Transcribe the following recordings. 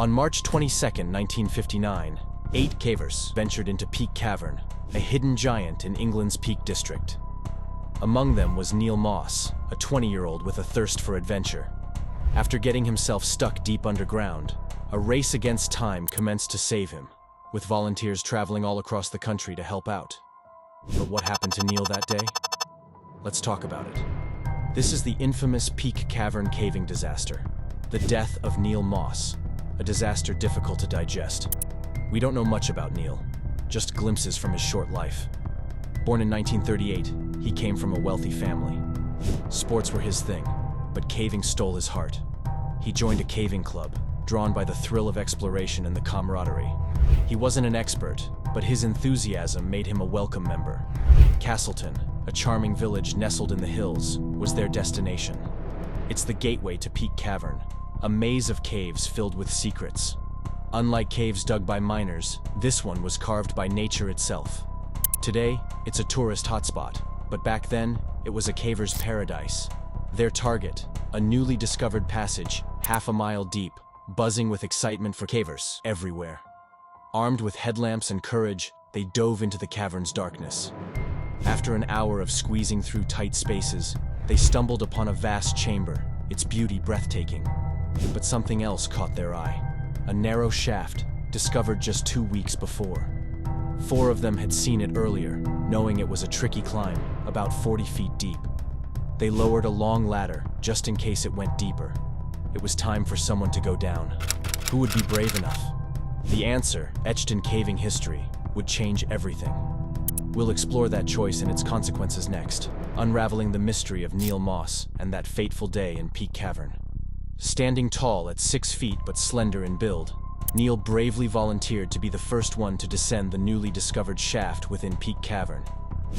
On March 22, 1959, 8 cavers ventured into Peak Cavern, a hidden giant in England's Peak District. Among them was Neil Moss, a 20-year-old with a thirst for adventure. After getting himself stuck deep underground, a race against time commenced to save him, with volunteers traveling all across the country to help out. But what happened to Neil that day? Let's talk about it. This is the infamous Peak Cavern caving disaster, the death of Neil Moss, a disaster difficult to digest. We don't know much about Neil, just glimpses from his short life. Born in 1938, he came from a wealthy family. Sports were his thing, but caving stole his heart. He joined a caving club, drawn by the thrill of exploration and the camaraderie. He wasn't an expert, but his enthusiasm made him a welcome member. Castleton, a charming village nestled in the hills, was their destination. It's the gateway to Peak Cavern, a maze of caves filled with secrets. Unlike caves dug by miners, this one was carved by nature itself. Today, it's a tourist hotspot, but back then, it was a caver's paradise. Their target, a newly discovered passage, half a mile deep, buzzing with excitement for cavers everywhere. Armed with headlamps and courage, they dove into the cavern's darkness. After an hour of squeezing through tight spaces, they stumbled upon a vast chamber, its beauty breathtaking. But something else caught their eye. A narrow shaft, discovered just 2 weeks before. 4 of them had seen it earlier, knowing it was a tricky climb, about 40 feet deep. They lowered a long ladder, just in case it went deeper. It was time for someone to go down. Who would be brave enough? The answer, etched in caving history, would change everything. We'll explore that choice and its consequences next, unraveling the mystery of Neil Moss and that fateful day in Peak Cavern. Standing tall at 6 feet but slender in build, Neil bravely volunteered to be the first one to descend the newly discovered shaft within Peak Cavern.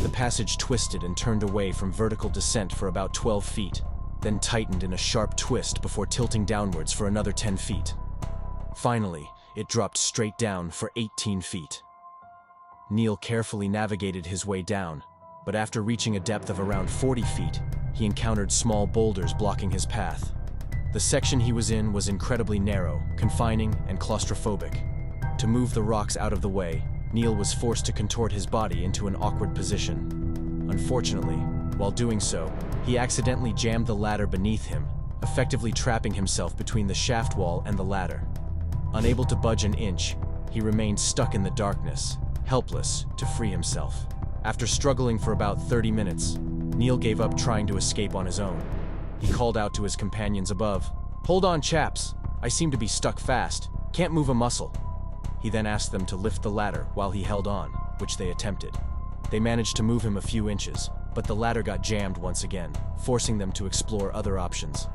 The passage twisted and turned away from vertical descent for about 12 feet, then tightened in a sharp twist before tilting downwards for another 10 feet. Finally, it dropped straight down for 18 feet. Neil carefully navigated his way down, but after reaching a depth of around 40 feet, he encountered small boulders blocking his path. The section he was in was incredibly narrow, confining, and claustrophobic. To move the rocks out of the way, Neil was forced to contort his body into an awkward position. Unfortunately, while doing so, he accidentally jammed the ladder beneath him, effectively trapping himself between the shaft wall and the ladder. Unable to budge an inch, he remained stuck in the darkness, helpless to free himself. After struggling for about 30 minutes, Neil gave up trying to escape on his own. He called out to his companions above, "Hold on, chaps. I seem to be stuck fast. Can't move a muscle." He then asked them to lift the ladder while he held on, which they attempted. They managed to move him a few inches, but the ladder got jammed once again, forcing them to explore other options.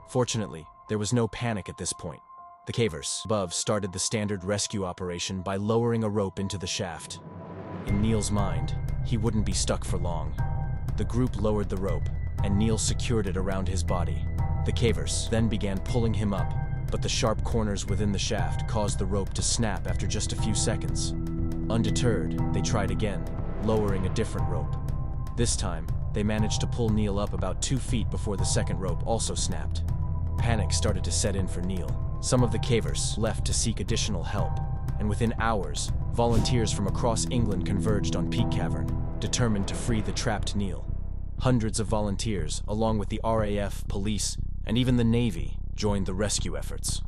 Fortunately, there was no panic at this point. The cavers above started the standard rescue operation by lowering a rope into the shaft. In Neil's mind, he wouldn't be stuck for long. The group lowered the rope, and Neil secured it around his body. The cavers then began pulling him up, but the sharp corners within the shaft caused the rope to snap after just a few seconds. Undeterred, they tried again, lowering a different rope. This time, they managed to pull Neil up about 2 feet before the second rope also snapped. Panic started to set in for Neil. Some of the cavers left to seek additional help, and within hours, volunteers from across England converged on Peak Cavern, determined to free the trapped Neil. Hundreds of volunteers, along with the RAF, police, and even the Navy, joined the rescue efforts.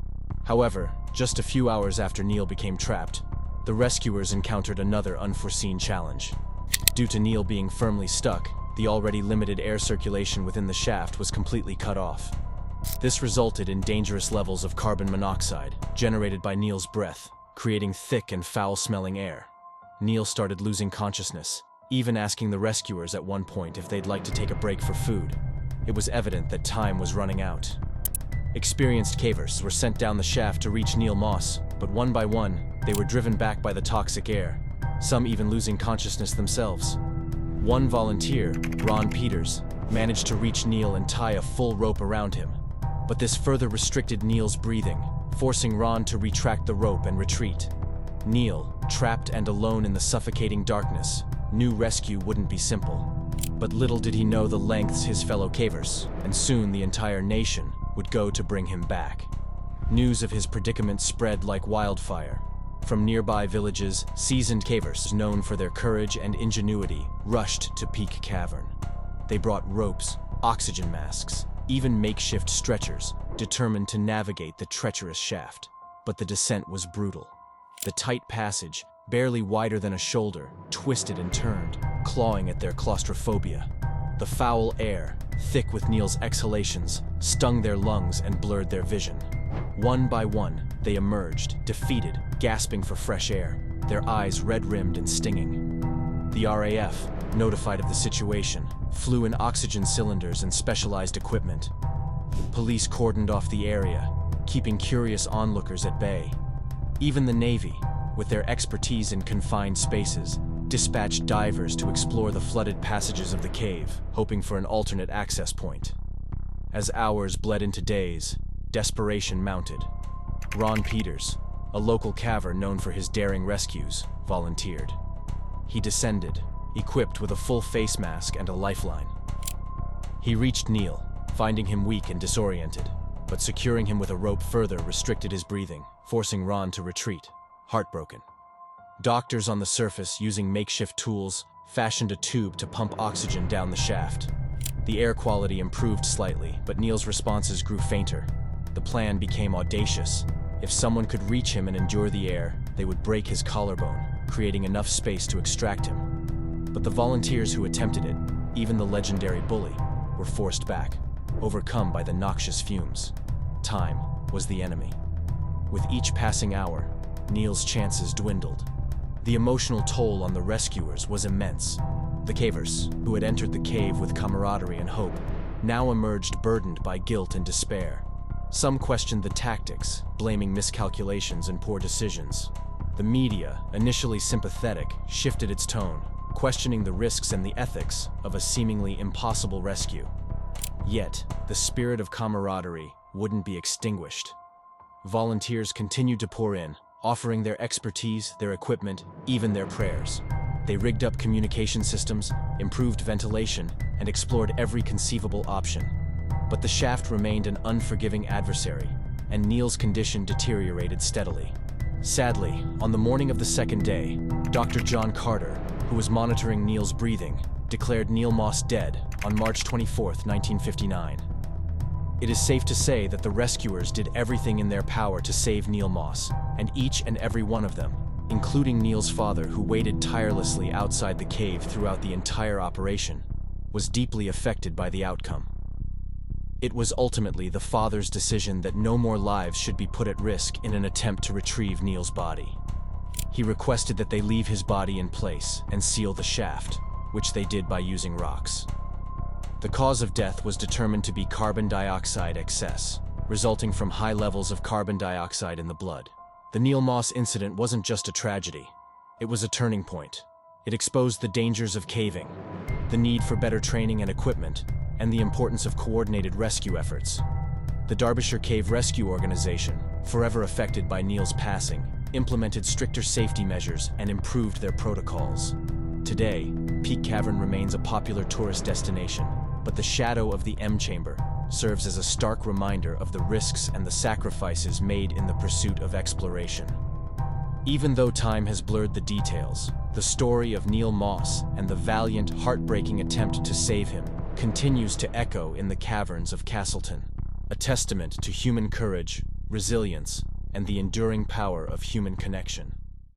However, just a few hours after Neil became trapped, the rescuers encountered another unforeseen challenge. Due to Neil being firmly stuck, the already limited air circulation within the shaft was completely cut off. This resulted in dangerous levels of carbon monoxide, generated by Neil's breath, creating thick and foul-smelling air. Neil started losing consciousness, even asking the rescuers at one point if they'd like to take a break for food. It was evident that time was running out. Experienced cavers were sent down the shaft to reach Neil Moss, but one by one, they were driven back by the toxic air, some even losing consciousness themselves. One volunteer, Ron Peters, managed to reach Neil and tie a full rope around him, but this further restricted Neil's breathing, forcing Ron to retract the rope and retreat. Neil, trapped and alone in the suffocating darkness, knew rescue wouldn't be simple. But little did he know the lengths his fellow cavers, and soon the entire nation, would go to bring him back. News of his predicament spread like wildfire. From nearby villages, seasoned cavers known for their courage and ingenuity rushed to Peak Cavern. They brought ropes, oxygen masks, even makeshift stretchers, determined to navigate the treacherous shaft. But the descent was brutal. The tight passage, barely wider than a shoulder, twisted and turned, clawing at their claustrophobia. The foul air, thick with Neil's exhalations, stung their lungs and blurred their vision. One by one, they emerged, defeated, gasping for fresh air, their eyes red-rimmed and stinging. The RAF, notified of the situation, flew in oxygen cylinders and specialized equipment. Police cordoned off the area, keeping curious onlookers at bay. Even the Navy, with their expertise in confined spaces, dispatched divers to explore the flooded passages of the cave, hoping for an alternate access point. As hours bled into days, desperation mounted. Ron Peters, a local caver known for his daring rescues, volunteered. He descended, equipped with a full face mask and a lifeline. He reached Neil, finding him weak and disoriented, but securing him with a rope further restricted his breathing, forcing Ron to retreat, heartbroken. Doctors on the surface, using makeshift tools, fashioned a tube to pump oxygen down the shaft. The air quality improved slightly, but Neil's responses grew fainter. The plan became audacious. If someone could reach him and endure the air, they would break his collarbone, creating enough space to extract him. But the volunteers who attempted it, even the legendary bully, were forced back, overcome by the noxious fumes. Time was the enemy. With each passing hour, Neil's chances dwindled. The emotional toll on the rescuers was immense. The cavers, who had entered the cave with camaraderie and hope, now emerged burdened by guilt and despair. Some questioned the tactics, blaming miscalculations and poor decisions. The media, initially sympathetic, shifted its tone, questioning the risks and the ethics of a seemingly impossible rescue. Yet, the spirit of camaraderie wouldn't be extinguished. Volunteers continued to pour in, offering their expertise, their equipment, even their prayers. They rigged up communication systems, improved ventilation, and explored every conceivable option. But the shaft remained an unforgiving adversary, and Neil's condition deteriorated steadily. Sadly, on the morning of the second day, Dr. John Carter, who was monitoring Neil's breathing, declared Neil Moss dead on March 24, 1959. It is safe to say that the rescuers did everything in their power to save Neil Moss, and each and every one of them, including Neil's father, who waited tirelessly outside the cave throughout the entire operation, was deeply affected by the outcome. It was ultimately the father's decision that no more lives should be put at risk in an attempt to retrieve Neil's body. He requested that they leave his body in place and seal the shaft, which they did by using rocks. The cause of death was determined to be carbon dioxide excess, resulting from high levels of carbon dioxide in the blood. The Neil Moss incident wasn't just a tragedy. It was a turning point. It exposed the dangers of caving, the need for better training and equipment, and the importance of coordinated rescue efforts. The Derbyshire Cave Rescue Organization, forever affected by Neil's passing, implemented stricter safety measures and improved their protocols. Today, Peak Cavern remains a popular tourist destination, but the shadow of the M Chamber serves as a stark reminder of the risks and the sacrifices made in the pursuit of exploration. Even though time has blurred the details, the story of Neil Moss and the valiant, heartbreaking attempt to save him continues to echo in the caverns of Castleton, a testament to human courage, resilience, and the enduring power of human connection.